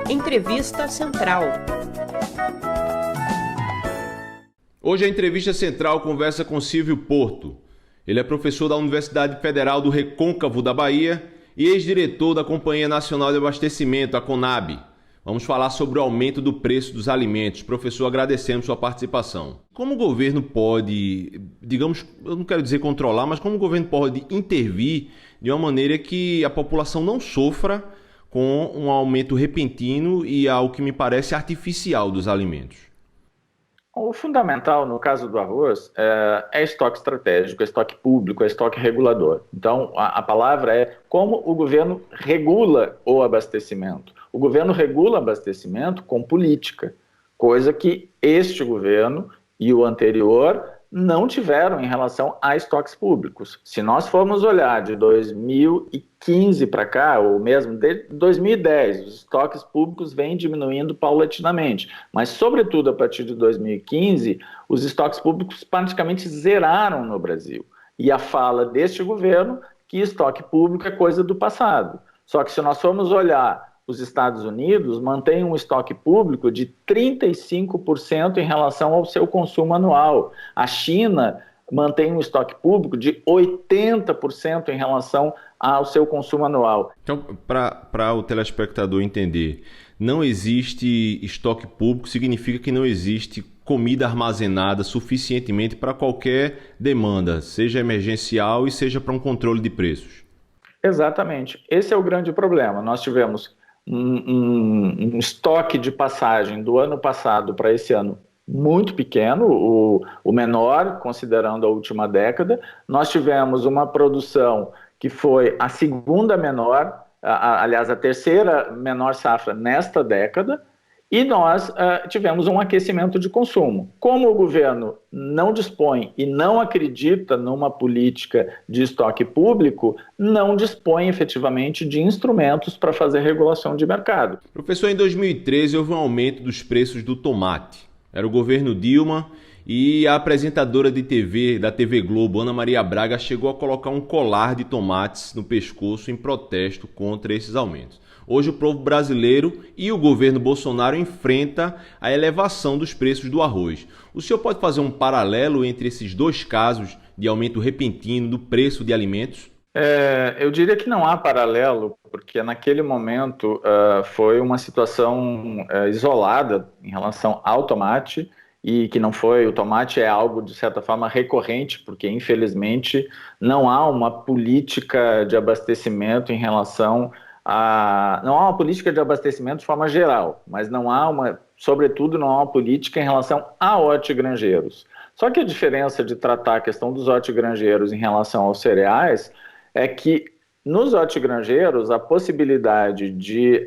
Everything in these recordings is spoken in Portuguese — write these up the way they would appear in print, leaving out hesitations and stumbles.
Entrevista Central. Hoje a Entrevista Central conversa com Silvio Porto. Ele é professor da Universidade Federal do Recôncavo da Bahia e ex-diretor da Companhia Nacional de Abastecimento, a CONAB. Vamos falar sobre o aumento do preço dos alimentos. Professor, agradecemos sua participação. Como o governo pode, digamos, eu não quero dizer controlar, mas como o governo pode intervir de uma maneira que a população não sofra com um aumento repentino e, ao que me parece, artificial dos alimentos? O fundamental, no caso do arroz, é estoque estratégico, é estoque público, é estoque regulador. Então, a palavra é como o governo regula o abastecimento. O governo regula o abastecimento com política, coisa que este governo e o anterior não tiveram em relação a estoques públicos. Se nós formos olhar de 2015 para cá, ou mesmo de 2010, os estoques públicos vêm diminuindo paulatinamente, mas sobretudo a partir de 2015, os estoques públicos praticamente zeraram no Brasil. E a fala deste governo que estoque público é coisa do passado. Só que se nós formos olhar, os Estados Unidos mantêm um estoque público de 35% em relação ao seu consumo anual. A China mantém um estoque público de 80% em relação ao seu consumo anual. Então, para o telespectador entender, não existe estoque público significa que não existe comida armazenada suficientemente para qualquer demanda, seja emergencial e seja para um controle de preços. Exatamente. Esse é o grande problema. Nós tivemos um estoque de passagem do ano passado para esse ano muito pequeno, o menor, considerando a última década. Nós tivemos uma produção que foi a segunda menor, aliás, a terceira menor safra nesta década, e nós tivemos um aquecimento de consumo. Como o governo não dispõe e não acredita numa política de estoque público, não dispõe efetivamente de instrumentos para fazer regulação de mercado. Professor, em 2013 houve um aumento dos preços do tomate. Era o governo Dilma e a apresentadora de TV da TV Globo, Ana Maria Braga, chegou a colocar um colar de tomates no pescoço em protesto contra esses aumentos. Hoje o povo brasileiro e o governo Bolsonaro enfrentam a elevação dos preços do arroz. O senhor pode fazer um paralelo entre esses dois casos de aumento repentino do preço de alimentos? Eu diria que não há paralelo, porque naquele momento foi uma situação isolada em relação ao tomate, e que não foi, o tomate é algo de certa forma recorrente, porque infelizmente não há uma política de abastecimento em relação não há uma política de abastecimento de forma geral, mas sobretudo não há uma política em relação a hortigranjeiros. Só que a diferença de tratar a questão dos hortigranjeiros em relação aos cereais é que nos hortigranjeiros a possibilidade de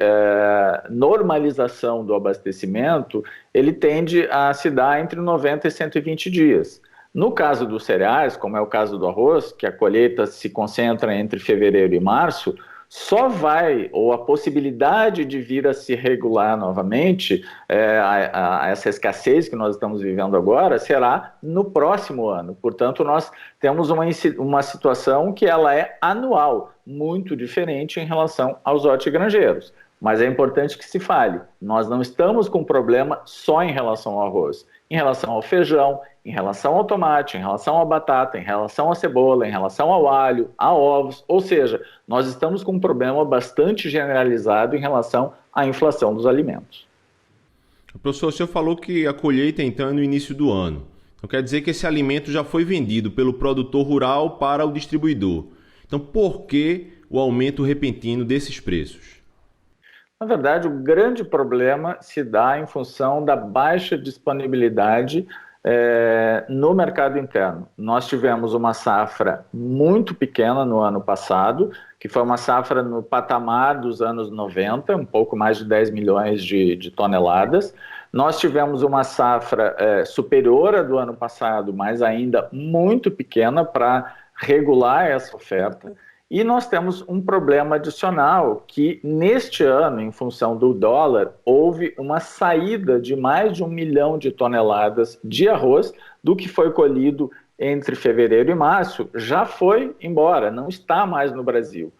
normalização do abastecimento, ele tende a se dar entre 90 e 120 dias. No caso dos cereais, como é o caso do arroz, que a colheita se concentra entre fevereiro e março, só vai, ou a possibilidade de vir a se regular novamente, essa escassez que nós estamos vivendo agora, será no próximo ano. Portanto, nós temos uma situação que ela é anual, muito diferente em relação aos hortigranjeiros. Mas é importante que se fale, nós não estamos com problema só em relação ao arroz, em relação ao feijão, em relação ao tomate, em relação à batata, em relação à cebola, em relação ao alho, a ovos, ou seja, nós estamos com um problema bastante generalizado em relação à inflação dos alimentos. Professor, o senhor falou que a colheita então é no início do ano. Então quer dizer que esse alimento já foi vendido pelo produtor rural para o distribuidor. Então por que o aumento repentino desses preços? Na verdade, o grande problema se dá em função da baixa disponibilidade no mercado interno. Nós tivemos uma safra muito pequena no ano passado, que foi uma safra no patamar dos anos 90, um pouco mais de 10 milhões de toneladas. Nós tivemos uma safra superior à do ano passado, mas ainda muito pequena para regular essa oferta. E nós temos um problema adicional que, neste ano, em função do dólar, houve uma saída de mais de 1 milhão de toneladas de arroz do que foi colhido entre fevereiro e março, já foi embora, não está mais no Brasil.